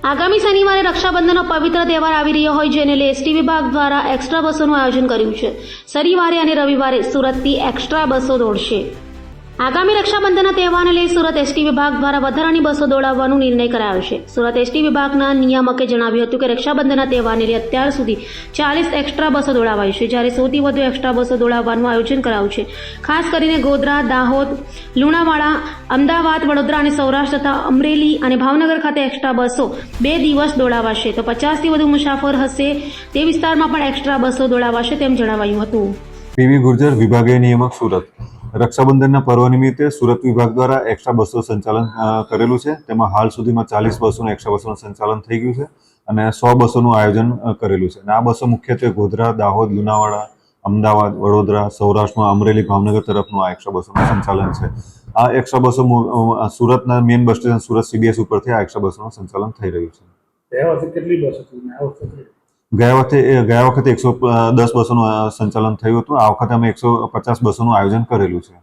આગામી શનિવારે રક્ષાબંધનનો પવિત્ર તહેવાર આવી રહ્યો હોય જેને લઈ એસટી વિભાગ દ્વારા એક્સ્ટ્રા બસોનું આયોજન કર્યું છે। શનિવારે અને રવિવારે સુરતથી એક્સ્ટ્રા બસો દોડશે। આગામી રક્ષાબંધનના તહેવારને લઈ સુરત એસટી વિભાગ દ્વારા વધારાની બસો દોડાવવાનો નિર્ણય કરાયો છે। સુરત એસટી વિભાગના નિયામકે જણાવ્યું હતું કે રક્ષાબંધનના તહેવારને લઈ અત્યાર સુધી 40 એક્સ્ટ્રા બસો દોડાવાઈ છે, જ્યારે સૌથી વધુ એક્સ્ટ્રા બસો દોડાવવાનું આયોજન કરાયું છે। ખાસ કરીને ગોધરા, દાહોદ, લુણાવાડા, અમદાવાદ, વડોદરા અને સૌરાષ્ટ્ર તથા અમરેલી અને ભાવનગર ખાતે એક્સ્ટ્રા બસો 2 દિવસ દોડાવાશે, તો 50થી વધુ મુસાફર હશે તે વિસ્તારમાં પણ એક્સ્ટ્રા બસો દોડાવાશે તેમ જણાવાયું હતું। પીવી ગુર્જર, વિભાગીય નિયામક, સુરત। રક્ષાબંધનના પર્વ નિમિત્તે સુરત વિભાગ દ્વારા એક્સ્ટ્રા બસો સંચાલન કરેલું છે। તેમાં હાલ સુધીમાં 40 બસોનું એક્સ્ટ્રા બસોનું સંચાલન થઈ ગયું છે અને 100 બસોનું આયોજન કરેલું છે અને આ બસો મુખ્યત્વે ગોધરા, દાહોદ, લુણાવાડા, અમદાવાદ, વડોદરા, સૌરાષ્ટ્રમાં અમરેલી, ભાવનગર તરફનું આ એક્સ્ટ્રા બસોનું સંચાલન છે। આ એક્સ્ટ્રા બસો સુરતના main bus station Surat CBS ઉપરથી આ એક્સ્ટ્રા બસોનું સંચાલન થઈ રહ્યું છે। ગયા વખતે 110 બસોનું સંચાલન થયું હતું। આ વખતે અમે 150 બસોનું આયોજન કરેલું છે।